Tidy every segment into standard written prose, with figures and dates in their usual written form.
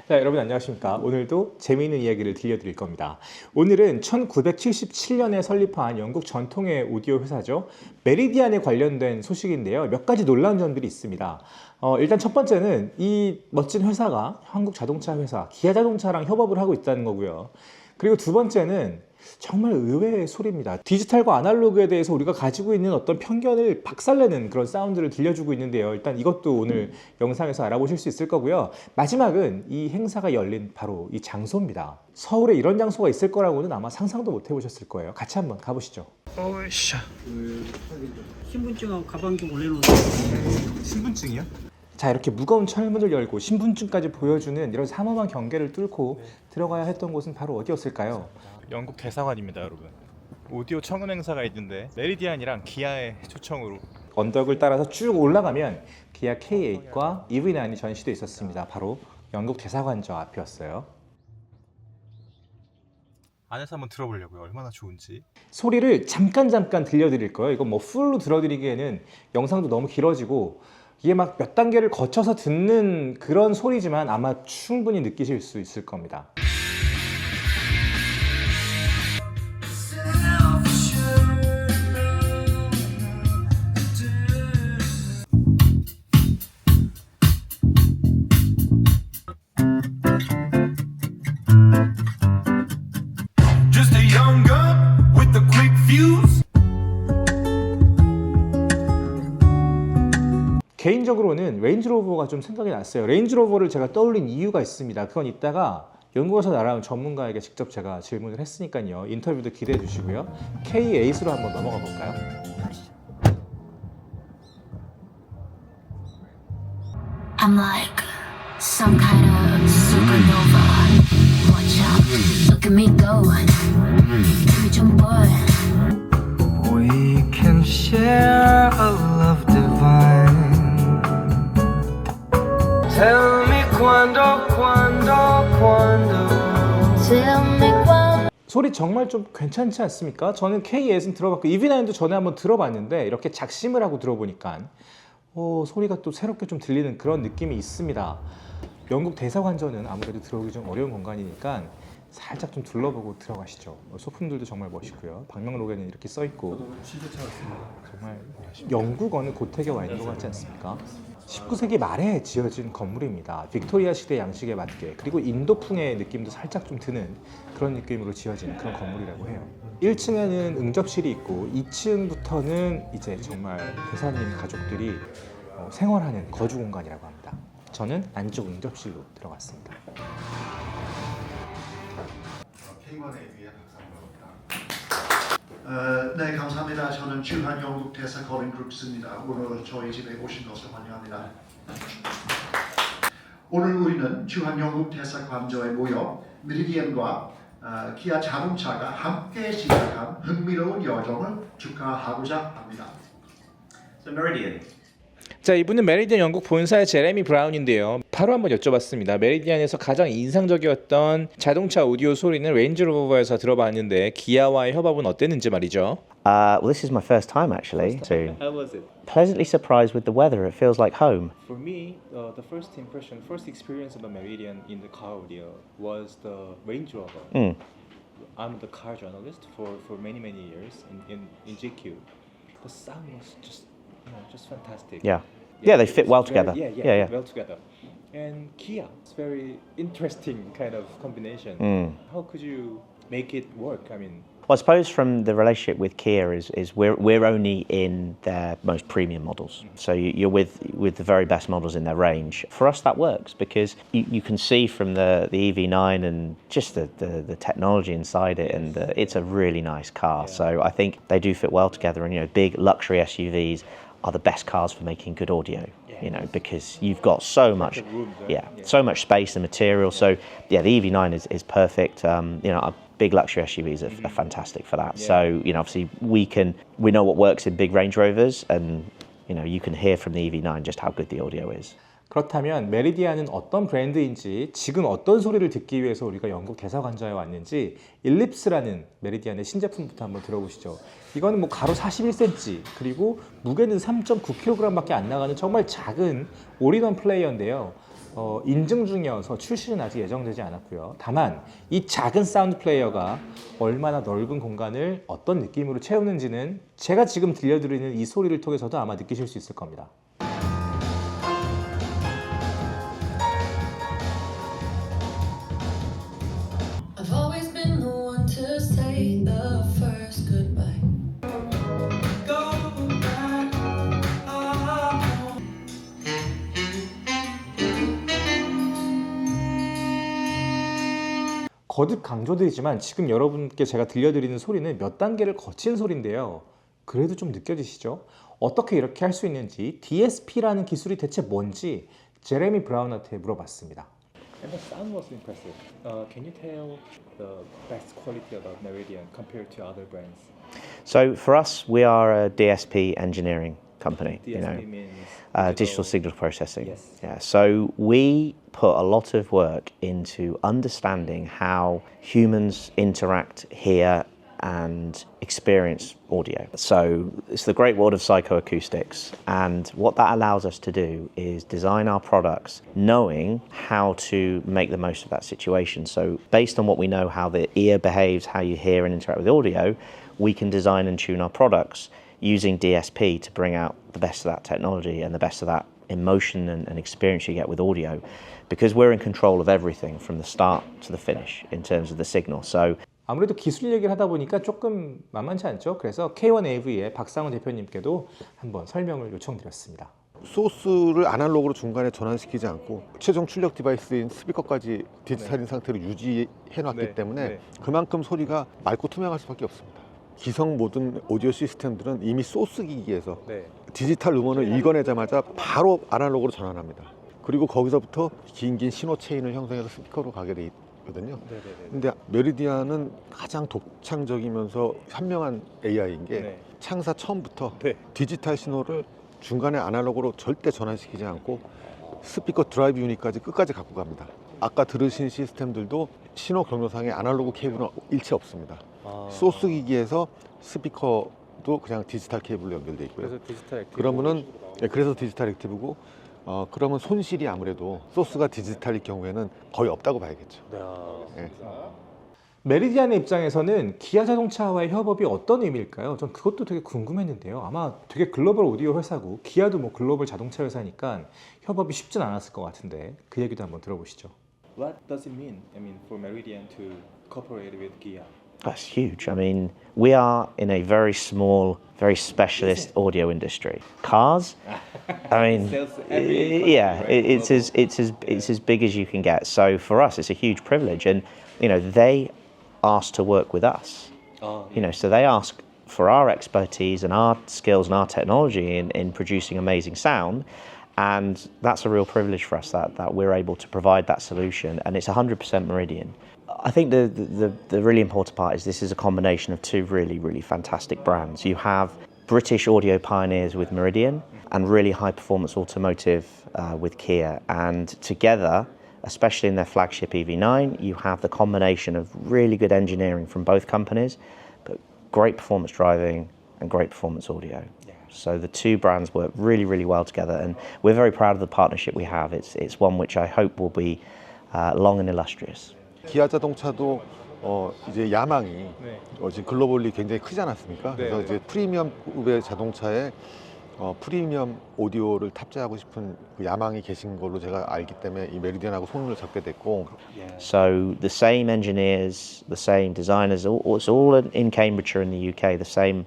자, 여러분 안녕하십니까. 오늘도 재미있는 이야기를 들려드릴 겁니다. 오늘은 1977년에 설립한 영국 전통의 오디오 회사죠. 메리디안에 관련된 소식인데요. 몇 가지 놀라운 점들이 있습니다. 일단 첫 번째는 이 멋진 회사가 한국 자동차 회사 기아 자동차랑 협업을 하고 있다는 거고요. 그리고 두 번째는 정말 의외의 소리입니다. 디지털과 아날로그에 대해서 우리가 가지고 있는 어떤 편견을 박살내는 그런 사운드를 들려주고 있는데요. 일단 이것도 오늘 영상에서 알아보실 수 있을 거고요. 마지막은 이 행사가 열린 바로 이 장소입니다. 서울에 이런 장소가 있을 거라고는 아마 상상도 못 해보셨을 거예요. 같이 한번 가보시죠. 오이샤. 신분증하고 가방도 올려놓은 신분증이요? 자, 이렇게 무거운 철문을 열고 신분증까지 보여주는 이런 삼엄한 경계를 뚫고 들어가야 했던 곳은 바로 어디였을까요? 영국 대사관입니다, 여러분. 오디오 청음 행사가 있는데 메리디안이랑 기아의 초청으로 언덕을 따라서 쭉 올라가면 기아 K8과 EV9이 전시되어 있었습니다. 바로 영국 대사관 저 앞이었어요. 안에서 한번 들어보려고요. 얼마나 좋은지. 소리를 잠깐 들려드릴 거예요. 이건 뭐 풀로 들어드리기에는 영상도 너무 길어지고 이게 막 몇 단계를 거쳐서 듣는 그런 소리지만 아마 충분히 느끼실 수 있을 겁니다. Just a young gun with a quick fuse. 개인적으로는 레인지로버가 좀 생각이 났어요. 레인지로버를 제가 떠올린 이유가 있습니다. 그건 이따가 연구가서 날아온 전문가에게 직접 제가 질문을 했으니까요. 인터뷰도 기대해 주시고요. K8으로 한번 넘어가 볼까요? I'm like some kind of supernova. Watch out, look at me go. Give me some boy. We can share a love divine. Tell me cuando. Tell me what. 소리 정말 좀 괜찮지 않습니까? 저는 K8은 들어봤고 EV9도 전에 한번 들어봤는데 이렇게 작심을 하고 들어보니까 소리가 또 새롭게 좀 들리는 그런 느낌이 있습니다. 영국 대사관전은 아무래도 들어오기 좀 어려운 공간이니까 살짝 좀 둘러보고 들어가시죠. 소품들도 정말 멋있고요. 방명록에는 이렇게 써있고 정말 영국 어느 고택에 와 있는 것 같지 않습니까? 19세기 말에 지어진 건물입니다. 빅토리아 시대 양식에 맞게 그리고 인도풍의 느낌도 살짝 좀 드는 그런 느낌으로 지어진 그런 건물이라고 해요. 1층에는 응접실이 있고 2층부터는 이제 정말 대사님 가족들이 생활하는 거주 공간이라고 합니다. 저는 안쪽 응접실로 들어갔습니다. 네, 감사합니다. 저는 주한 영국 대사 코린 그룹스입니다. 오늘 저희 집에 오신 것을 환영합니다. 오늘 우리는 주한 영국 대사 관저에 모여 메리디안과 기아 자동차가 함께 시작한 흥미로운 여정을 축하하고자 합니다. So Meridian. 자, 이분은 메리디안 영국 본사의 제레미 브라운인데요. 바로 한번 여쭤봤습니다. 메리디안에서 가장 인상적이었던 자동차 오디오 소리는 레인지로버에서 들어봤는데 기아와의 협업은 어땠는지 말이죠. Well, this is my first time actually. So How was it? pleasantly surprised with the weather. It feels like home. For me, the first experience of a Meridian in the car audio was the Range Rover. I'm the car journalist for many years in GQ. The sound was just fantastic. Yeah. Yeah, they fit well together. Yeah, well together. And Kia, it's very interesting kind of combination. How could you make it work? I mean, Well, I suppose from the relationship with Kia is we're only in their most premium models. So you're with the very best models in their range. For us, that works because you can see from the EV9 and just the technology inside it, and it's a really nice car. So I think they do fit well together. And big luxury SUVs are the best cars for making good audio. Because you've got so much, so much space and material. So the EV9 is perfect. Big luxury SUVs are fantastic for that. So obviously we know what works in big Range Rovers, and you can hear from the EV9 just how good the audio is. 그렇다면 메리디안은 어떤 브랜드인지, 지금 어떤 소리를 듣기 위해서 우리가 영국 대사관저에 왔는지 일립스라는 메리디안의 신제품부터 한번 들어보시죠. 이거는 뭐 가로 41cm, 그리고 무게는 3.9kg 밖에 안 나가는 정말 작은 올인원 플레이어인데요. 인증 중이어서 출시는 아직 예정되지 않았고요. 다만 이 작은 사운드 플레이어가 얼마나 넓은 공간을 어떤 느낌으로 채우는지는 제가 지금 들려드리는 이 소리를 통해서도 아마 느끼실 수 있을 겁니다. I've always been the one to say the first goodbye. 거듭 강조드리지만 지금 여러분께 제가 들려드리는 소리는 몇 단계를 거친 소리인데요. 그래도 좀 느껴지시죠? 어떻게 이렇게 할 수 있는지, DSP라는 기술이 대체 뭔지 제레미 브라운한테 물어봤습니다. And the sound was impressive. Can you tell the best quality about Meridian compared to other brands? So for us, we are a DSP engineering company. DSP means digital signal processing. Yes. Yeah. So we put a lot of work into understanding how humans interact, hear, and experience audio. So it's the great world of psychoacoustics, and what that allows us to do is design our products knowing how to make the most of that situation. So based on what we know how the ear behaves, how you hear and interact with audio, we can design and tune our products using DSP to bring out the best of that technology and the best of that emotion and experience you get with audio, because we're in control of everything from the start to the finish in terms of the signal. So 아무래도 기술 얘기를 하다 보니까 조금 만만치 않죠. 그래서 K1AV의 박상훈 대표님께도 한번 설명을 요청드렸습니다. 소스를 아날로그로 중간에 전환시키지 않고 최종 출력 디바이스인 스피커까지 디지털인 상태로 유지해놨기 때문에 그만큼 소리가 맑고 투명할 수밖에 없습니다. 기성 모든 오디오 시스템들은 이미 소스 기기에서 디지털 음원을 읽어내자마자 바로 아날로그로 전환합니다. 그리고 거기서부터 긴 신호 체인을 형성해서 스피커로 가게 돼 있거든요. 근데 메리디안은 가장 독창적이면서 현명한 AI인 게 창사 처음부터 디지털 신호를 중간에 아날로그로 절대 전환시키지 않고 스피커 드라이브 유닛까지 끝까지 갖고 갑니다. 아까 들으신 시스템들도 신호 경로상에 아날로그 케이블은 일체 없습니다. 소스 기기에서 스피커도 그냥 디지털 케이블로 연결돼 있고요. 그래서 디지털 액티브고 그러면 손실이 아무래도 소스가 디지털일 경우에는 거의 없다고 봐야겠죠. 메리디안의 입장에서는 기아 자동차와의 협업이 어떤 의미일까요? 전 그것도 되게 궁금했는데요. 아마 되게 글로벌 오디오 회사고 기아도 뭐 글로벌 자동차 회사니까 협업이 쉽진 않았을 것 같은데 그 얘기도 한번 들어보시죠. What does it mean? I mean, for Meridian to cooperate with Kia? that's huge. I mean, we are in a very small, very specialist audio industry. Cars, I mean, yeah, it's as big as you can get. So for us, it's a huge privilege, and they asked to work with us. So they ask for our expertise and our skills and our technology in producing amazing sound, and that's a real privilege for us that we're able to provide that solution, and it's 100% Meridian. I think the really important part is this is a combination of two really, really fantastic brands. You have British audio pioneers with Meridian and really high performance automotive with Kia, and together, especially in their flagship EV9, you have the combination of really good engineering from both companies, but great performance driving and great performance audio. So the two brands work really, really well together, and we're very proud of the partnership we have. It's one which I hope will be long and illustrious. 기아 자동차도 이제 야망이 지금 글로벌리 굉장히 크지 않았습니까? 그래서 이제 프리미엄급의 자동차에 프리미엄 오디오를 탑재하고 싶은 그 야망이 계신 걸로 제가 알기 때문에 이 메리디안하고 손을 잡게 됐고. So the same engineers, the same designers, it's all in Cambridgeshire in the UK, the same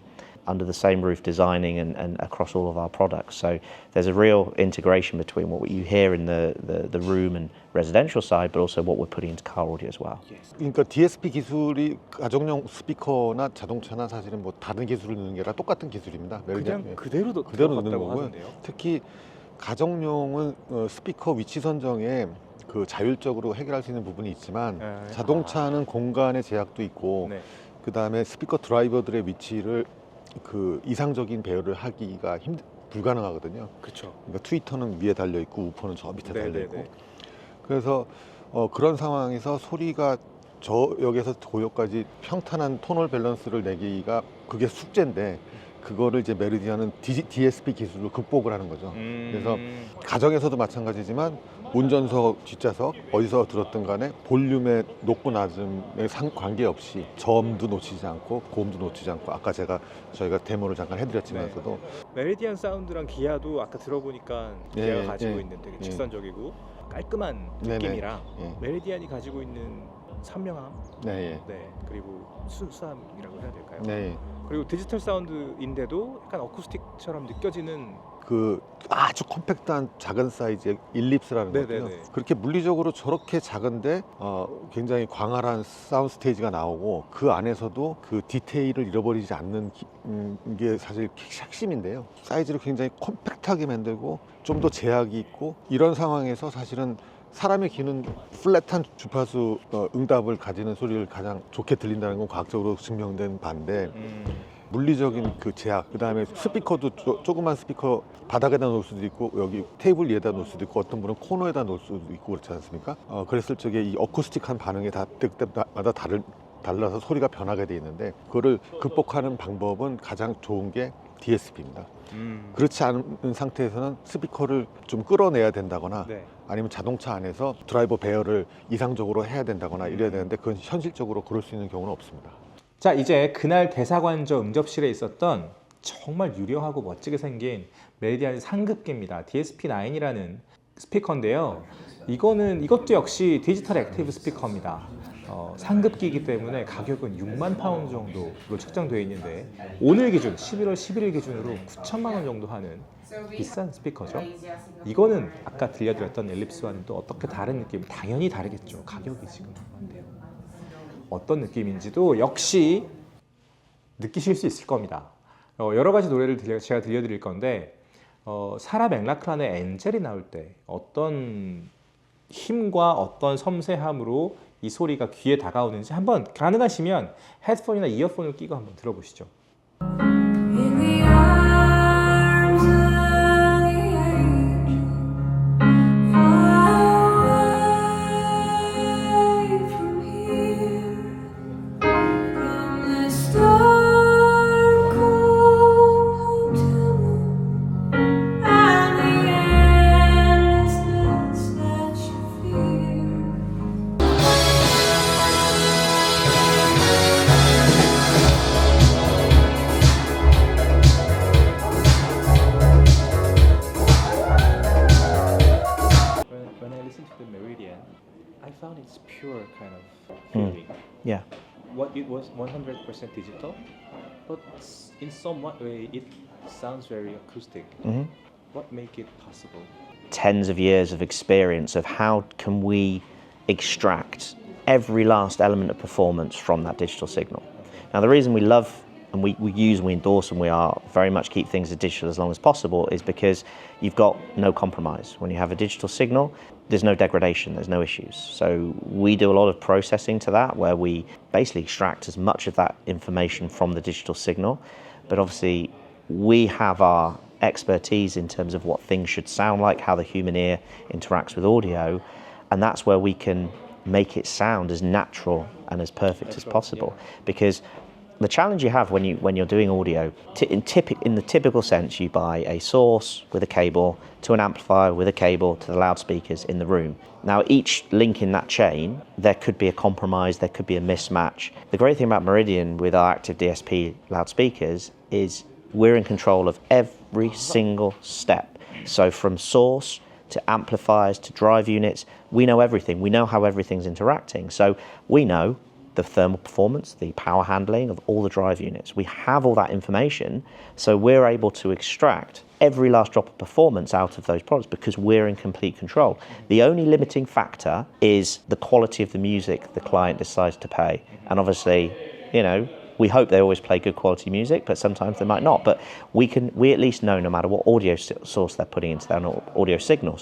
under the same roof designing and across all of our products. So there's a real integration between what you hear in the room and residential side, but also what we're putting into car audio as well. 그러니까 DSP 기술이 가정용 스피커나 자동차나 사실은 뭐 다른 기술을 넣는 게 아니라 똑같은 기술입니다. 그냥 그대로 넣는 거고요. 특히 가정용은 스피커 위치 선정에 그 자율적으로 해결할 수 있는 부분이 있지만 자동차는 공간의 제약도 있고 그 다음에 스피커 드라이버들의 위치를 그 이상적인 배열을 하기가 불가능하거든요. 그렇죠. 그러니까 트위터는 위에 달려 있고 우퍼는 저 밑에 달려 있고. 그래서 그런 상황에서 소리가 저 역에서 고역까지 평탄한 톤을 밸런스를 내기가 그게 숙제인데 그거를 이제 메리디안은 DSP 기술로 극복을 하는 거죠. 그래서 가정에서도 마찬가지지만 운전석, 뒷좌석 어디서 들었든 간에 볼륨의 높고 낮음에 관계없이 저음도 놓치지 않고 고음도 놓치지 않고 아까 저희가 데모를 잠깐 해드렸지만서도 메리디안 사운드랑 기아도 아까 들어보니까 기아가 예, 가지고 예, 있는 되게 예. 직선적이고 깔끔한 네네. 느낌이랑 예. 메리디안이 가지고 있는 선명함, 네, 네, 그리고 순수함이라고 해야 될까요? 네. 그리고 디지털 사운드인데도 약간 어쿠스틱처럼 느껴지는 그 아주 컴팩트한 작은 사이즈의 일립스라는 네네네. 거고요. 그렇게 물리적으로 저렇게 작은데 굉장히 광활한 사운드 스테이지가 나오고 그 안에서도 그 디테일을 잃어버리지 않는 게 사실 핵심인데요. 사이즈를 굉장히 컴팩트하게 만들고 좀 더 제약이 있고 이런 상황에서 사실은 사람의 귀는 플랫한 주파수 응답을 가지는 소리를 가장 좋게 들린다는 건 과학적으로 증명된 바인데 물리적인 그 제약, 그 다음에 스피커도 조그만 스피커 바닥에다 놓을 수도 있고 여기 테이블 위에다 놓을 수도 있고 어떤 분은 코너에다 놓을 수도 있고 그렇지 않습니까? 그랬을 적에 이 어쿠스틱한 반응이 다 때마다 달라서 소리가 변하게 돼 있는데 그거를 극복하는 방법은 가장 좋은 게 DSP입니다. 그렇지 않은 상태에서는 스피커를 좀 끌어내야 된다거나 네. 아니면 자동차 안에서 드라이버 배열을 이상적으로 해야 된다거나 이래야 되는데 그건 현실적으로 그럴 수 있는 경우는 없습니다. 자, 이제 그날 대사관저 응접실에 있었던 정말 유려하고 멋지게 생긴 메리디안 상급기입니다. DSP-9이라는 스피커인데요. 이것도 역시 디지털 액티브 스피커입니다. 상급기이기 때문에 가격은 6만 파운드 정도로 책정되어 있는데 오늘 기준 11월 11일 기준으로 9천만 원 정도 하는 비싼 스피커죠. 이거는 아까 들려드렸던 엘립스와는 또 어떻게 다른 느낌? 당연히 다르겠죠. 가격이 지금 얼마인데요. 어떤 느낌인지도 역시 느끼실 수 있을 겁니다. 여러 가지 노래를 제가 들려드릴 건데 사라 맥락클란의 엔젤이 나올 때 어떤 힘과 어떤 섬세함으로 이 소리가 귀에 다가오는지 한번 가능하시면 헤드폰이나 이어폰을 끼고 한번 들어보시죠. In the arms of the angel, far away from here, from this dark old hotel room, and the endlessness that you fear. When I listened to the Meridian, I found it's pure kind of feeling. Yeah. What it was 100% digital, but in some way it sounds very acoustic. What make it possible? Tens of years of experience of how can we extract every last element of performance from that digital signal. Now the reason we love and we endorse and we are very much keep things as digital as long as possible is because you've got no compromise. When you have a digital signal, there's no degradation, there's no issues. So we do a lot of processing to that where we basically extract as much of that information from the digital signal. But obviously we have our expertise in terms of what things should sound like, how the human ear interacts with audio, and that's where we can make it sound as natural and as perfect as possible. Because the challenge you have when you're doing audio, in the typical sense, you buy a source with a cable to an amplifier with a cable to the loudspeakers in the room. Now, each link in that chain, there could be a compromise, there could be a mismatch. The great thing about Meridian with our active DSP loudspeakers is we're in control of every single step. So from source to amplifiers to drive units, we know everything. We know how everything's interacting. So we know the thermal performance, the power handling of all the drive units. We have all that information, so we're able to extract every last drop of performance out of those products because we're in complete control. The only limiting factor is the quality of the music the client decides to pay. And obviously, we hope they always play good quality music, but sometimes they might not. But we at least know no matter what audio source they're putting into their audio signal,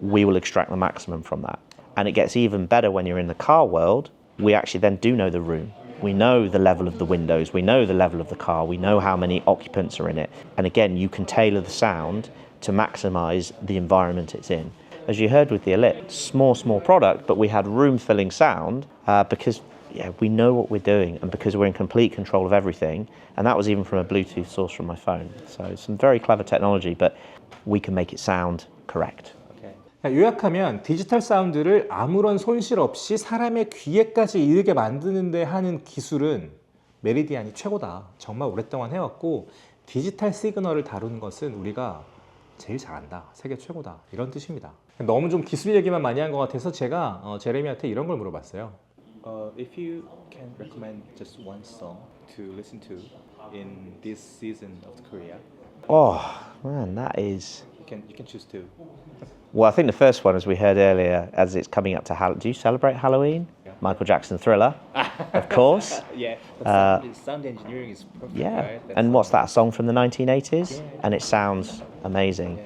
we will extract the maximum from that. And it gets even better when you're in the car world. We actually then do know the room. We know the level of the windows, we know the level of the car, we know how many occupants are in it. And again, you can tailor the sound to maximize the environment it's in. As you heard with the Elite, small product, but we had room-filling sound because yeah, we know what we're doing, and because we're in complete control of everything, and that was even from a Bluetooth source from my phone. So it's some very clever technology, but we can make it sound correct. 요약하면 디지털 사운드를 아무런 손실 없이 사람의 귀에까지 이르게 만드는데 하는 기술은 메리디안이 최고다. 정말 오랫동안 해왔고 디지털 시그널을 다루는 것은 우리가 제일 잘한다. 세계 최고다. 이런 뜻입니다. 너무 좀 기술 얘기만 많이 한 것 같아서 제가 제레미한테 이런 걸 물어봤어요. If you can recommend just one song to listen to in this season of Korea, Oh man, that is. you can choose two. Well, I think the first one, as we heard earlier, as it's coming up to Halloween. Do you celebrate Halloween? Michael Jackson Thriller, of course. Yeah, the sound engineering is perfect. Yeah, right? and what's that, a song from the 1980s? And it sounds amazing.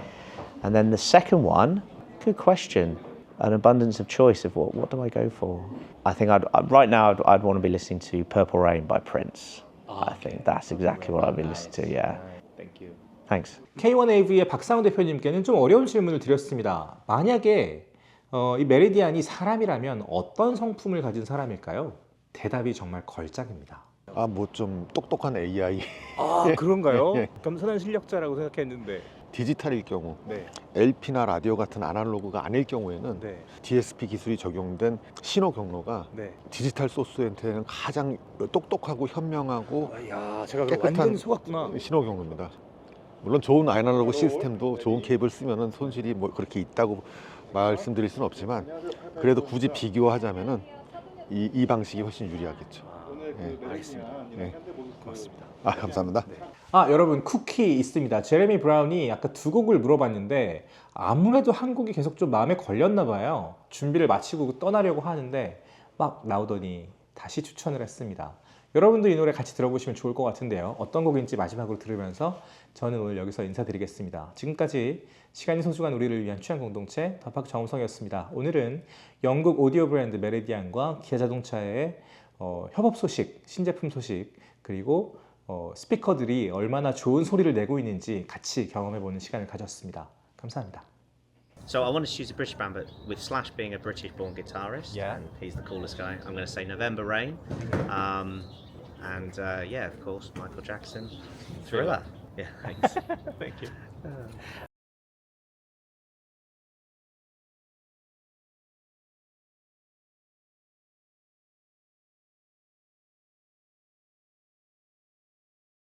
And then the second one, good question. An abundance of choice of what do I go for? I think right now I'd want to be listening to Purple Rain by Prince. I think that's exactly what I'd be listening to, yeah. Thank you. Thanks. K1AV의 박상우 대표님께는 좀 어려운 질문을 드렸습니다. 만약에 이 메리디안이 사람이라면 어떤 성품을 가진 사람일까요? 대답이 정말 걸작입니다. 아, 뭐 좀 똑똑한 AI. 아 그런가요? 예. 겸손한 실력자라고 생각했는데. 디지털일 경우, 네. LP나 라디오 같은 아날로그가 아닐 경우에는 네. DSP 기술이 적용된 신호 경로가 네. 디지털 소스한테는 가장 똑똑하고 현명하고 야, 제가 깨끗한 완전 속았구나. 신호 경로입니다. 물론 좋은 아날로그 시스템도 좋은 케이블 쓰면은 손실이 뭐 그렇게 있다고 말씀드릴 수는 없지만 그래도 굳이 비교하자면은 이 방식이 훨씬 유리하겠죠. 네. 알겠습니다. 네. 고맙습니다. 아, 감사합니다. 여러분 쿠키 있습니다. 제레미 브라운이 아까 두 곡을 물어봤는데 아무래도 한 곡이 계속 좀 마음에 걸렸나 봐요. 준비를 마치고 떠나려고 하는데 막 나오더니 다시 추천을 했습니다. 여러분도 이 노래 같이 들어보시면 좋을 것 같은데요. 어떤 곡인지 마지막으로 들으면서 저는 오늘 여기서 인사드리겠습니다. 지금까지 시간이 소중한 우리를 위한 취향 공동체 더팍 정우성이었습니다. 오늘은 영국 오디오 브랜드 메리디안과 기아 자동차의 협업 소식, 신제품 소식, 그리고 스피커들이 얼마나 좋은 소리를 내고 있는지 같이 경험해보는 시간을 가졌습니다. 감사합니다. So I wanted to choose a British band, but with Slash being a British-born guitarist, Yeah. and he's the coolest guy, I'm going to say November Rain. Yeah, of course, Michael Jackson, Thriller. Yeah, thanks. Thank you.